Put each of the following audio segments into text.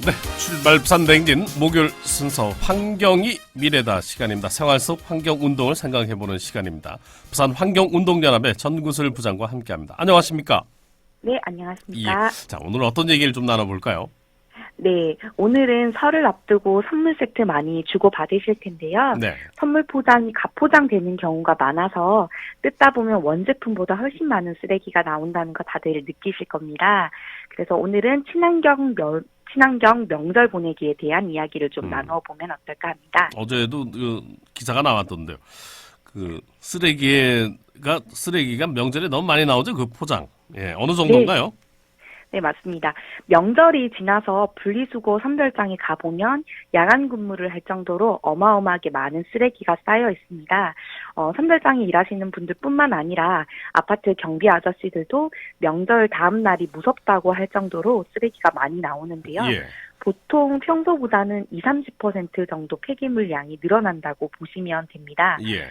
네, 출발 부산 냉진 목요일 순서 환경이 미래다 시간입니다. 생활 속 환경운동을 생각해보는 시간입니다. 부산 환경운동연합의 전구슬 부장과 함께합니다. 안녕하십니까? 네, 안녕하십니까. 예. 자, 오늘 어떤 얘기를 좀 나눠볼까요? 네, 오늘은 설을 앞두고 선물 세트 많이 주고받으실 텐데요. 네. 선물 포장이 가포장되는 경우가 많아서 뜯다 보면 원제품보다 훨씬 많은 쓰레기가 나온다는 거 다들 느끼실 겁니다. 그래서 오늘은 친환경 명절 보내기에 대한 이야기를 좀 나눠보면 어떨까 합니다. 어제도 그 기사가 나왔던데요. 그 쓰레기가 명절에 너무 많이 나오죠? 그 포장. 예, 어느 정도인가요? 네, 맞습니다. 명절이 지나서 분리수거 선별장에 가보면 야간 근무를 할 정도로 어마어마하게 많은 쓰레기가 쌓여 있습니다. 선별장에 일하시는 분들뿐만 아니라 아파트 경비 아저씨들도 명절 다음 날이 무섭다고 할 정도로 쓰레기가 많이 나오는데요. 예. 보통 평소보다는 20-30% 정도 폐기물 양이 늘어난다고 보시면 됩니다. 예.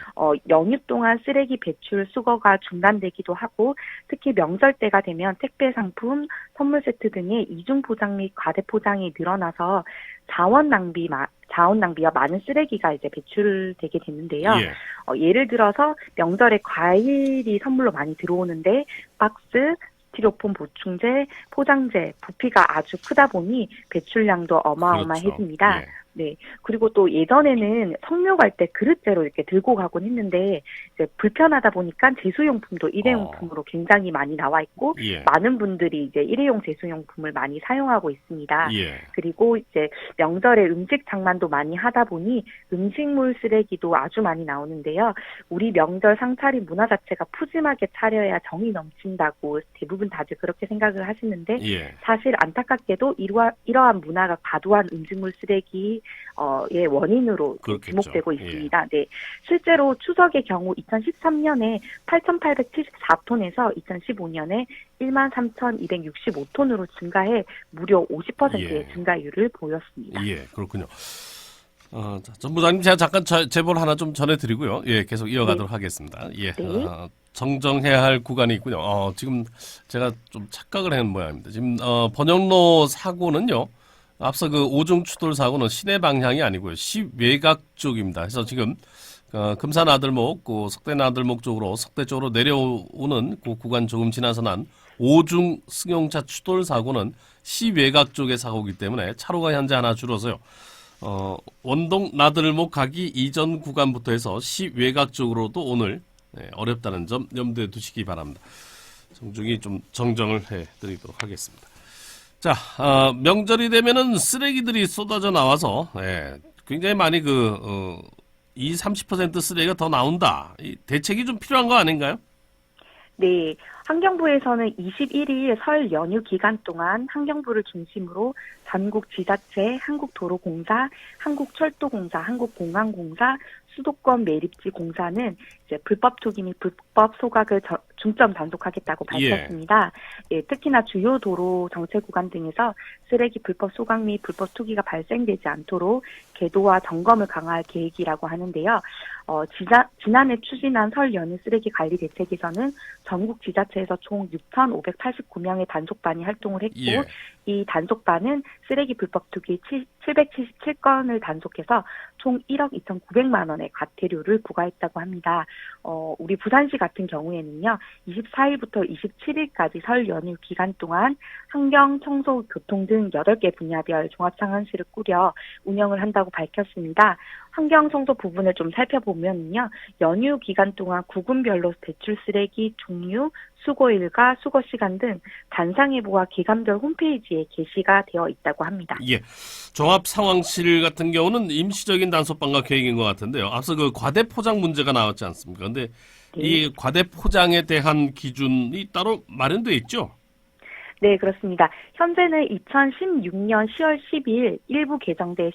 연휴 동안 쓰레기 배출 수거가 중단되기도 하고 특히 명절 때가 되면 택배 상품, 선물 세트 등의 이중 포장 및 과대 포장이 늘어나서 자원 낭비와 많은 쓰레기가 이제 배출되게 되는데요. 예. 예를 들어서 명절에 과일이 선물로 많이 들어오는데 박스, 스티로폼 보충제, 포장재, 부피가 아주 크다 보니 배출량도 어마어마해집니다. 그렇죠. 예. 네. 그리고 또 예전에는 성묘 갈 때 그릇째로 이렇게 들고 가곤 했는데 이제 불편하다 보니까 제수용품도 일회용품으로 굉장히 많이 나와 있고 예. 많은 분들이 이제 일회용 제수용품을 많이 사용하고 있습니다. 예. 그리고 이제 명절에 음식 장만도 많이 하다 보니 음식물 쓰레기도 아주 많이 나오는데요. 우리 명절 상차림 문화 자체가 푸짐하게 차려야 정이 넘친다고 대부분 다들 그렇게 생각을 하시는데 예. 사실 안타깝게도 이러한 문화가 과도한 음식물 쓰레기 의 원인으로 그렇겠죠. 지목되고 예. 있습니다. 네, 실제로 추석의 경우 2013년에 8,874톤에서 2015년에 13,265톤으로 증가해 무려 50%의 예. 증가율을 보였습니다. 예, 그렇군요. 자, 전 부장님 제가 잠깐 제보를 하나 좀 전해드리고요. 예, 계속 이어가도록 하겠습니다. 예, 네. 정정해야 할 구간이 있군요. 지금 제가 좀 착각을 한 모양입니다. 지금 번영로 사고는요. 앞서 그 오중 추돌 사고는 시내 방향이 아니고요. 시외곽 쪽입니다. 그래서 지금 금산 아들목, 그 석대 아들목 쪽으로 석대 쪽으로 내려오는 그 구간 조금 지나서 난 오중 승용차 추돌 사고는 시외곽 쪽의 사고이기 때문에 차로가 현재 하나 줄어서요. 원동 나들목 가기 이전 구간부터 해서 시외곽 쪽으로도 오늘 어렵다는 점 염두에 두시기 바랍니다. 정중히 좀 정정을 해드리도록 하겠습니다. 자, 명절이 되면은 쓰레기들이 쏟아져 나와서 굉장히 많이 20-30% 쓰레기가 더 나온다. 이 대책이 좀 필요한 거 아닌가요? 네, 환경부에서는 21일 설 연휴 기간 동안 환경부를 중심으로 전국 지자체, 한국도로공사, 한국철도공사, 한국공항공사, 수도권 매립지 공사는 이제 불법 투기 및 불법 소각을 중점 단속하겠다고 밝혔습니다. 예, 특히나 주요 도로 정체 구간 등에서 쓰레기 불법 소각 및 불법 투기가 발생되지 않도록 계도와 점검을 강화할 계획이라고 하는데요. 지난해 추진한 설 연휴 쓰레기 관리 대책에서는 전국 지자체에서 총 6,589명의 단속반이 활동을 했고 예. 이 단속반은 쓰레기 불법 투기 777건을 단속해서 총 1억 2,900만 원의 과태료를 부과했다고 합니다. 우리 부산시 같은 경우에는요, 24일부터 27일까지 설 연휴 기간 동안 환경, 청소, 교통 등 8개 분야별 종합상황실을 꾸려 운영을 한다고 밝혔습니다. 환경 청소 부분을 좀 살펴보면요, 연휴 기간 동안 구군별로 배출 쓰레기 종류, 수거 일과 수거 시간 등 단상예보와 기간별 홈페이지에 게시가 되어 있다고 합니다. 예. 종합 상황실 같은 경우는 임시적인 단속반과 계획인 것 같은데요. 앞서 그 과대 포장 문제가 나왔지 않습니까? 근데 이 과대 포장에 대한 기준이 따로 마련돼 있죠? 네, 그렇습니다. 현재는 2016년 10월 10일 일부 개정돼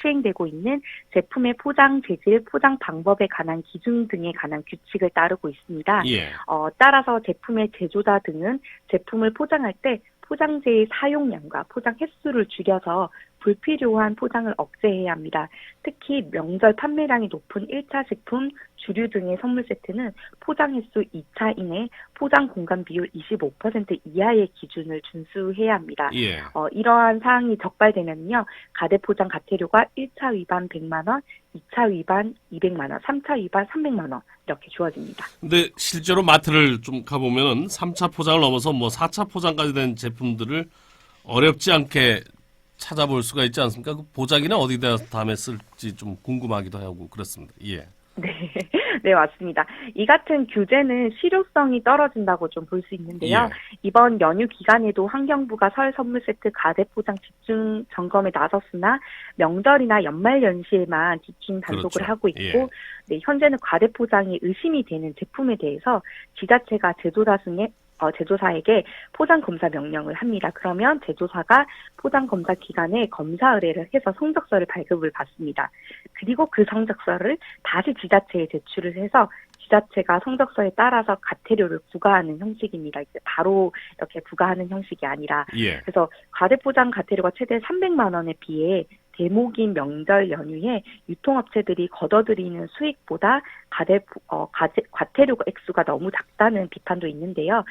시행되고 있는 제품의 포장 재질, 포장 방법에 관한 기준 등에 관한 규칙을 따르고 있습니다. 예. 따라서 제품의 제조자 등은 제품을 포장할 때 포장재의 사용량과 포장 횟수를 줄여서 불필요한 포장을 억제해야 합니다. 특히 명절 판매량이 높은 1차 식품, 주류 등의 선물 세트는 포장 횟수 2차 이내 포장 공간 비율 25% 이하의 기준을 준수해야 합니다. 예. 이러한 사항이 적발되면요, 가대포장 과태료가 1차 위반 100만 원, 2차 위반 200만 원, 3차 위반 300만 원 이렇게 주어집니다. 근데 실제로 마트를 좀 가보면은 3차 포장을 넘어서 뭐 4차 포장까지 된 제품들을 어렵지 않게 찾아볼 수가 있지 않습니까? 그 보자기는 어디다 다음에 쓸지 좀 궁금하기도 하고 그렇습니다. 예. 네, 네, 맞습니다. 이 같은 규제는 실효성이 떨어진다고 좀 볼 수 있는데요. 예. 이번 연휴 기간에도 환경부가 설 선물 세트 가대포장 집중 점검에 나섰으나 명절이나 연말 연시에만 지침 단속을 그렇죠. 하고 있고, 예. 네, 현재는 가대포장이 의심이 되는 제품에 대해서 지자체가 제조사에게 포장 검사 명령을 합니다. 그러면 제조사가 포장 검사 기간에 검사 의뢰를 해서 성적서를 발급을 받습니다. 그리고 그 성적서를 다시 지자체에 제출을 해서 지자체가 성적서에 따라서 과태료를 부과하는 형식입니다. 이제 바로 이렇게 부과하는 형식이 아니라. 예. 그래서 과대포장 과태료가 최대 300만 원에 비해 대목인 명절 연휴에 유통업체들이 걷어들이는 수익보다 과태료 액수가 너무 작다는 비판도 있는데요.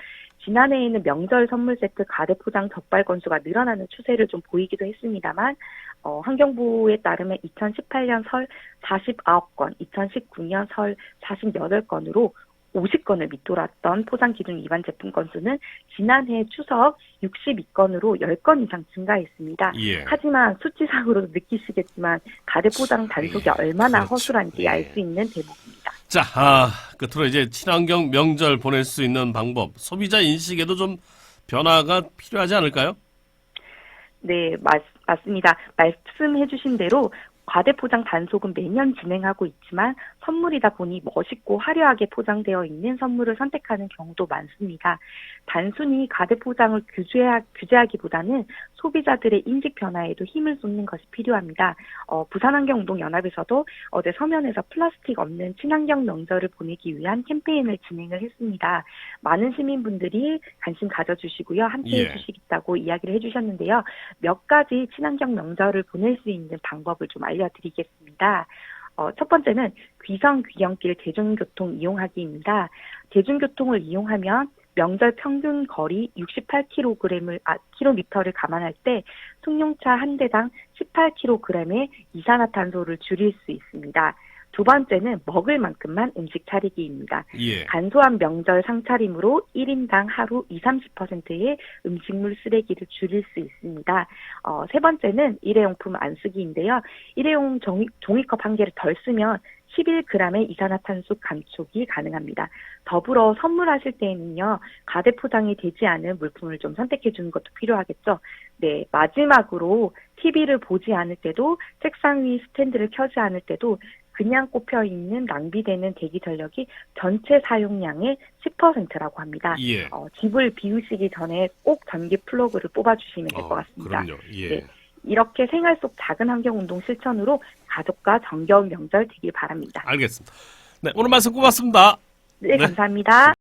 지난해에는 명절 선물 세트 가대포장 적발 건수가 늘어나는 추세를 좀 보이기도 했습니다만, 환경부에 따르면 2018년 설 49건, 2019년 설 48건으로 50건을 밑돌았던 포장 기준 위반 제품 건수는 지난해 추석 62건으로 10건 이상 증가했습니다. 예. 하지만 수치상으로도 느끼시겠지만 가대포장 단속이 얼마나 그렇죠. 허술한지 예. 알 수 있는 대목입니다. 자, 끝으로 이제 친환경 명절 보낼 수 있는 방법, 소비자 인식에도 좀 변화가 필요하지 않을까요? 네, 맞습니다. 말씀해 주신 대로 과대포장 단속은 매년 진행하고 있지만 선물이다 보니 멋있고 화려하게 포장되어 있는 선물을 선택하는 경우도 많습니다. 단순히 과대포장을 규제하기보다는 소비자들의 인식 변화에도 힘을 쏟는 것이 필요합니다. 부산환경운동연합에서도 어제 서면에서 플라스틱 없는 친환경 명절을 보내기 위한 캠페인을 진행을 했습니다. 많은 시민분들이 관심 가져주시고요. 함께해 주시겠다고 이야기를 해주셨는데요. 몇 가지 친환경 명절을 보낼 수 있는 방법을 좀 알려드리겠습니다. 첫 번째는 귀성 귀경길 대중교통 이용하기입니다. 대중교통을 이용하면 명절 평균 거리 68km를 감안할 때 승용차 한 대당 18kg의 이산화탄소를 줄일 수 있습니다. 두 번째는 먹을 만큼만 음식 차리기입니다. 예. 간소한 명절 상차림으로 1인당 하루 20-30%의 음식물 쓰레기를 줄일 수 있습니다. 세 번째는 일회용품 안 쓰기인데요. 일회용 종이컵 한 개를 덜 쓰면 11g의 이산화탄소 감축이 가능합니다. 더불어 선물하실 때에는요, 가대포장이 되지 않은 물품을 좀 선택해 주는 것도 필요하겠죠. 네, 마지막으로 TV를 보지 않을 때도, 책상 위 스탠드를 켜지 않을 때도 그냥 꼽혀 있는 낭비되는 대기 전력이 전체 사용량의 10%라고 합니다. 예. 집을 비우시기 전에 꼭 전기 플러그를 뽑아주시면 될 것 같습니다. 그럼요. 예. 네. 이렇게 생활 속 작은 환경운동 실천으로 가족과 정겨운 명절 되길 바랍니다. 알겠습니다. 네, 오늘 말씀 고맙습니다. 네, 감사합니다.